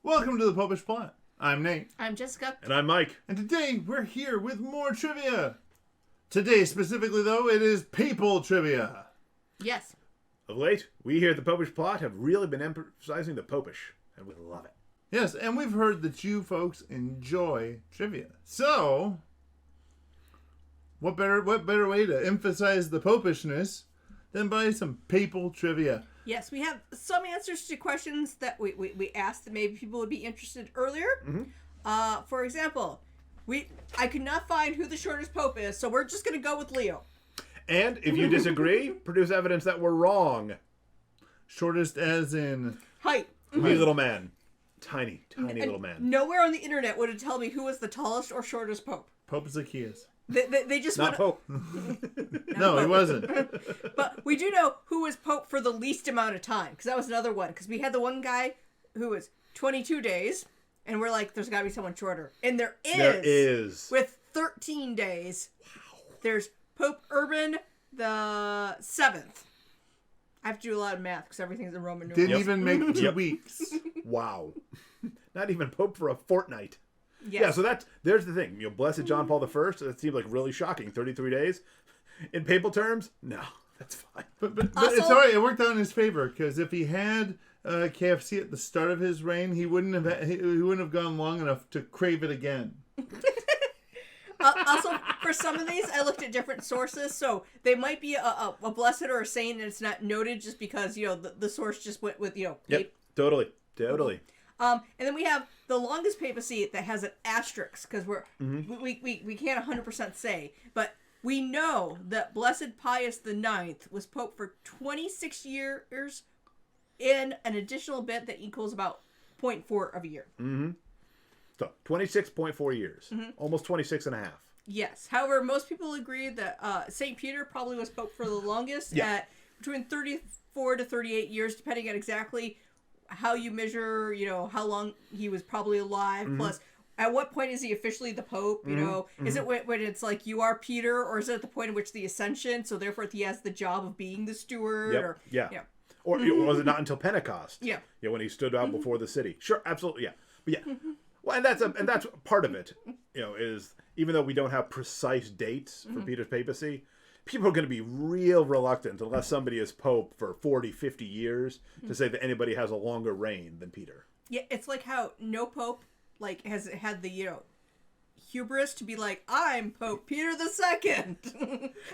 Welcome to the Popish Plot. I'm Nate. I'm Jessica. And I'm Mike. And today we're here with more trivia. Today specifically, though, it is papal trivia. Yes. Of late, we here at the Popish Plot have really been emphasizing the Popish, and we love it. Yes, and we've heard that you folks enjoy trivia. So, what better way to emphasize the popishness than by some papal trivia? Yes, we have some answers to questions that we asked that maybe people would be interested earlier. Mm-hmm. For example, I could not find who the shortest pope is, so we're just going to go with Leo. And if you disagree, produce evidence that we're wrong. Shortest as in... Height. Wee little man. Tiny little man. Nowhere on the internet would it tell me who was the tallest or shortest pope. Pope Zacchaeus. They just Not Pope. No, he wasn't. But we do know who was pope for the least amount of time, because that was another one. Because we had the one guy who was 22 days, and we're like, there's got to be someone shorter. And there is. There is. With 13 days. Wow. There's Pope Urban the 7th. I have to do a lot of math because everything's in Roman numerals. Didn't even make 2 weeks. Wow. Not even Pope for a fortnight. Yes. Yeah, so there's the thing. Blessed John Paul I, that seemed like really shocking. 33 days. In papal terms, no, that's fine. But it's all right. It worked out in his favor, because if he had KFC at the start of his reign, he wouldn't have gone long enough to crave it again. Also, for some of these, I looked at different sources, so they might be a blessed or a saint, and it's not noted just because the source just went with Yep, totally. And then we have the longest papacy that has an asterisk, because we can't 100% say, but we know that Blessed Pius IX was pope for 26 years in an additional bit that equals about 0.4 of a year. Mm-hmm. So 26.4 years, almost 26 and a half. Yes. However, most people agree that St. Peter probably was pope for the longest at between 34 to 38 years, depending on exactly how you measure, how long he was probably alive, plus at what point is he officially the pope, is it when it's like you are Peter, or is it at the point at which the ascension, so therefore he has the job of being the steward? Or was it not until Pentecost? Yeah. When he stood out before the city. Sure, absolutely, yeah. But yeah. Well, and that's part of it, is even though we don't have precise dates for Peter's papacy, people are going to be real reluctant unless somebody is pope for 40, 50 years to say that anybody has a longer reign than Peter. Yeah, it's like how no pope has had the hubris to be like, I'm Pope Peter II.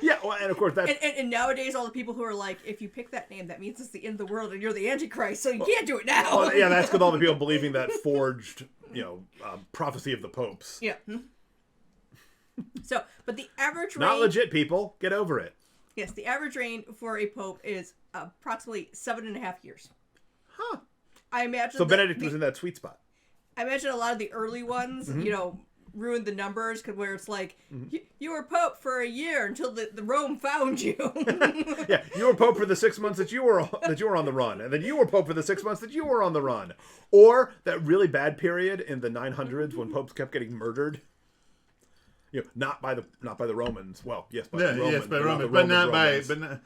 Yeah, well, and of course that's... And nowadays all the people who are like, if you pick that name, that means it's the end of the world and you're the Antichrist, so you can't do it now. Well, yeah, that's with all the people believing that forged, prophecy of the popes. Yeah. So, but the average reign... Not legit, people. Get over it. Yes, the average reign for a pope is approximately 7.5 years. Huh. I imagine... So Benedict was in that sweet spot. I imagine a lot of the early ones, ruined the numbers, where it's like, you were pope for a year until the Rome found you. Yeah, you were pope for the 6 months that you were on the run, and then you were pope for the 6 months that you were on the run. Or that really bad period in the 900s when popes kept getting murdered. Not by the Romans. Well, yes, by the Romans. Yes, by Romans, but not by. But not.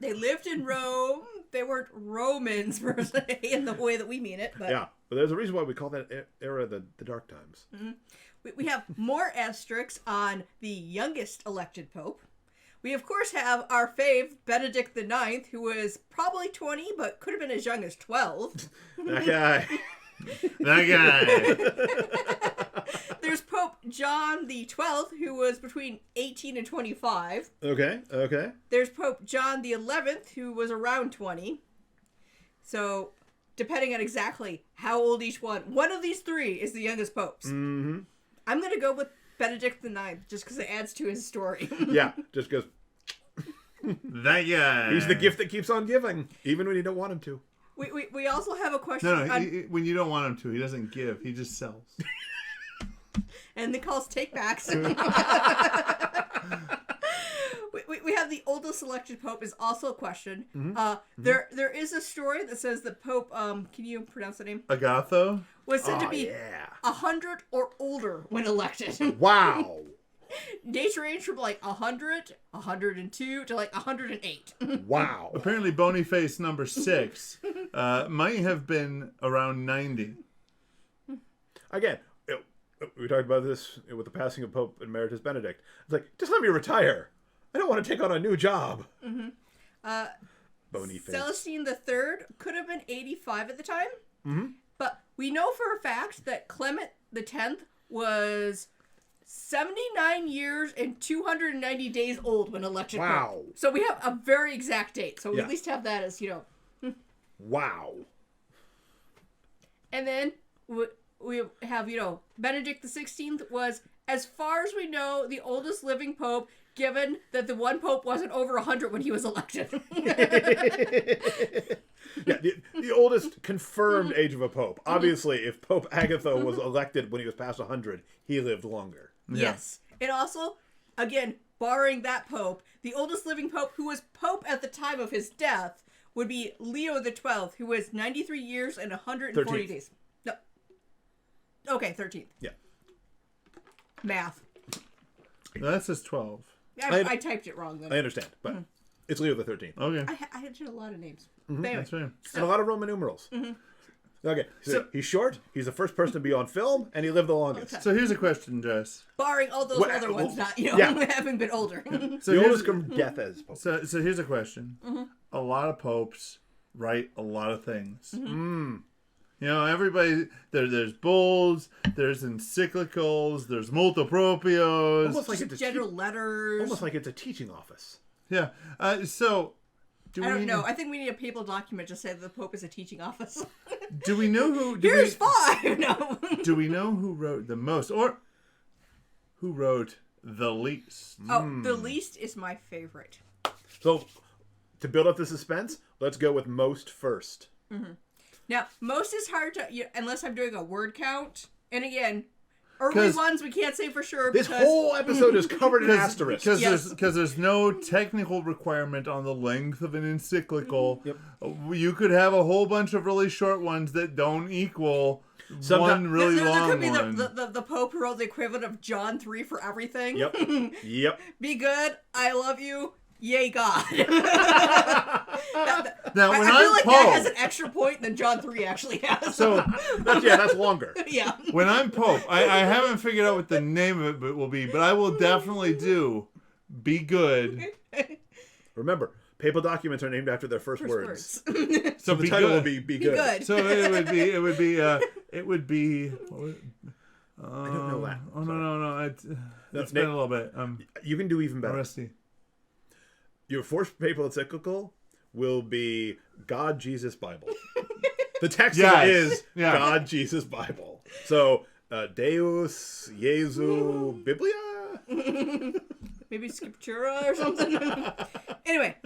They lived in Rome. They weren't Romans per se in the way that we mean it. But yeah, but there's a reason why we call that era the dark times. We have more asterisks on the youngest elected pope. We of course have our fave Benedict IX, who was probably 20, but could have been as young as 12. That guy. There's Pope John the 12th, who was between 18 and 25. Okay. There's Pope John the 11th, who was around 20. So, depending on exactly how old each one of these three is the youngest popes. Mm-hmm. I'm going to go with Benedict IX, just because it adds to his story. Yeah, just because... That guy. He's the gift that keeps on giving, even when you don't want him to. We also have a question. No, when you don't want him to, he doesn't give. He just sells. And they call us takebacks. We have the oldest elected pope is also a question. There is a story that says that Pope, can you pronounce the name? Agatho? Was said to be 100 or older when elected. Wow. Dates range from like 100, 102 to like 108. Wow. Apparently, Boniface number 6 might have been around 90. Again, we talked about this with the passing of Pope Emeritus Benedict. It's like, just let me retire. I don't want to take on a new job. Boniface. Celestine III could have been 85 at the time. Mm-hmm. But we know for a fact that Clement X was 79 years and 290 days old when elected Wow. Pope. So we have a very exact date. So we Yeah. at least have that as, Wow. And then we have, Benedict XVI was, as far as we know, the oldest living pope, given that the one pope wasn't over 100 when he was elected. Yeah, the oldest confirmed age of a pope. Obviously, if Pope Agatho was elected when he was past 100, he lived longer. Yes. And also, again, barring that pope, the oldest living pope who was pope at the time of his death would be Leo XII, who was 93 years and 140 13th. days. No. Okay, 13th. Yeah. Math. No, that says 12. I typed it wrong then. I understand, but it's Leo the 13th. Okay. I had a lot of names. But anyway, That's right. And a lot of Roman numerals. Okay, so he's short, he's the first person to be on film, and he lived the longest. Okay. So here's a question, Jess. barring all those Well, other ones not, yeah. having been older. So The here's, oldest from death as pope. so here's a question. A lot of popes write a lot of things. Everybody, there's bulls, there's encyclicals, there's multipropios. Almost like it's a General letters. almost like it's a teaching office. Yeah. So, I don't know. I think we need a papal document to say that the Pope is a teaching office. do we know who? Here's 5. No. Do we know who wrote the most, or who wrote the least? Oh, the least is my favorite. So, to build up the suspense, let's go with most first. Now, most is hard to, unless I'm doing a word count. And again, early ones we can't say for sure. This because whole episode is covered in asterisks. Because there's no technical requirement on the length of an encyclical. Yep. You could have a whole bunch of really short ones that don't equal one really there long could be one. the Pope who wrote the equivalent of John 3 for everything. Yep. Yep. Be good. I love you. Yay, God. Now, when I feel I'm like Pope, that has an extra point than John 3 actually has. so That's longer. yeah. when I'm Pope, I haven't figured out what the name of it will be, but I will definitely do "Be Good." Remember, papal documents are named after their first words. So The be title good. will be Be good. good. So it would be. What was, I don't know that. Oh no! It's That's been a little bit. You can do even better. Rusty. Your first papal encyclical will be God, Jesus, Bible. The text Yes. is Yeah. God, Jesus, Bible. So, Deus, Jesu, Biblia? Maybe Scriptura or something. Anyway,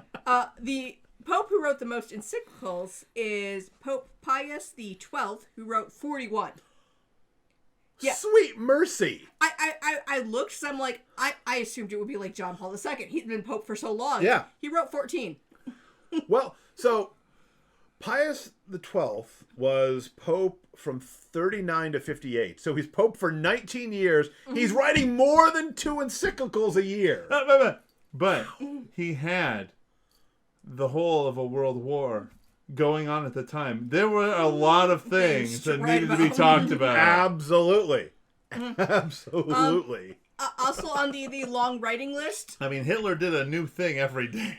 the Pope who wrote the most encyclicals is Pope Pius XII, who wrote 41. Yeah. Sweet mercy. I looked, so I'm like, I assumed it would be like John Paul II. He'd been Pope for so long. Yeah. He wrote 14. Well, so Pius XII was Pope from 39 to 58. So he's Pope for 19 years. He's writing more than 2 encyclicals a year. But he had the whole of a world war going on at the time. There were a lot of things that Right needed to be about. talked about. Absolutely. Absolutely. Also on the long writing list, I mean, Hitler did a new thing every day.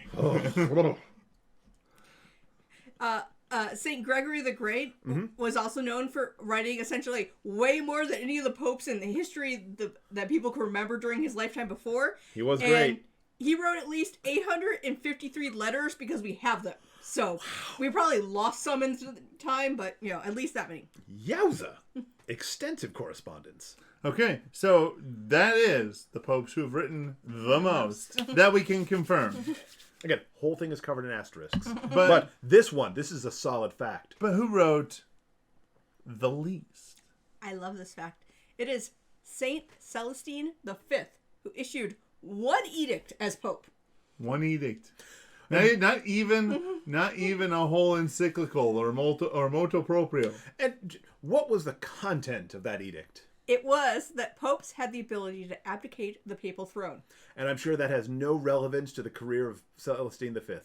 St. Gregory the Great was also known for writing essentially way more than any of the popes in the history that people can remember during his lifetime before. He was And great. he wrote at least 853 letters because we have them. So we probably lost some in time, but at least that many. Yowza. Extensive correspondence. Okay, so that is the popes who have written the most that we can confirm. Again, whole thing is covered in asterisks. But But this is a solid fact. but who wrote the least? I love this fact. It is Saint Celestine V, who issued one edict as Pope. One edict. Not even a whole encyclical or motu proprio. And what was the content of that edict? It was that popes had the ability to abdicate the papal throne. And I'm sure that has no relevance to the career of Celestine V.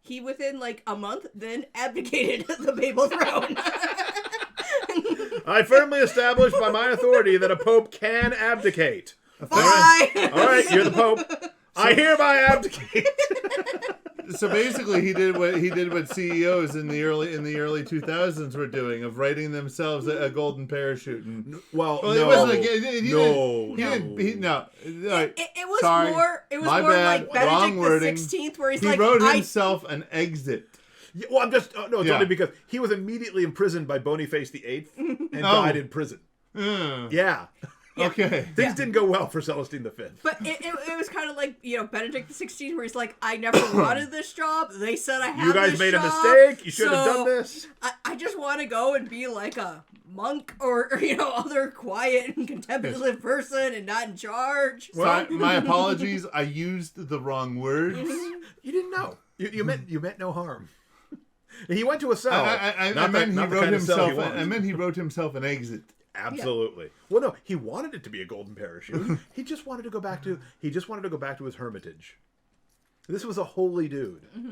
He, within like a month, then abdicated the papal throne. I firmly establish by my authority that a pope can abdicate. Bye! All right, you're the pope. I hereby abdicate. So basically, he did what CEOs in the early 2000s were doing, of writing themselves a golden parachute. And, Well, well, no, it wasn't like, no. It was Sorry, more. It was my more bad, like wrong Benedict wording. the 16th, where he's He like, wrote himself an exit. Yeah, well, I'm just no. It's Yeah. only because he was immediately imprisoned by Boniface VIII and died in prison. Yeah. Okay. Things didn't go well for Celestine V. But it was kind of like, Benedict the 16th, where he's like, I never wanted this job. They said I had You guys this made job, a mistake. You shouldn't have so done this. I just want to go and be like a monk or other quiet and contemplative person and not in charge. Well, my apologies. I used the wrong words. You didn't know. You meant no harm. He went to a cell. I meant he wrote himself an exit. Absolutely. Yeah. Well, no, he wanted it to be a golden parachute. He just wanted to go back to his hermitage. This was a holy dude. Mm-hmm.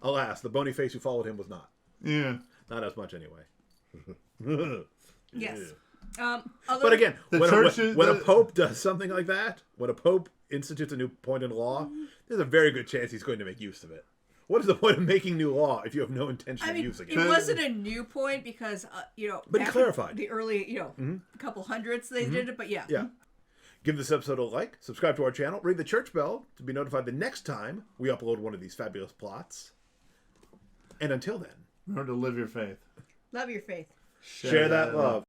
Alas, the Boniface who followed him was not. Yeah. Not as much anyway. Yes. But again, when a pope does something like that, when a pope institutes a new point in law, there's a very good chance he's going to make use of it. What is the point of making new law if you have no intention of using it? It wasn't a new point because, but he clarified. The early, couple hundreds they did it, but yeah. Yeah. Give this episode a like, subscribe to our channel, ring the church bell to be notified the next time we upload one of these fabulous plots. And until then, remember to live your faith. Love your faith. Share that love.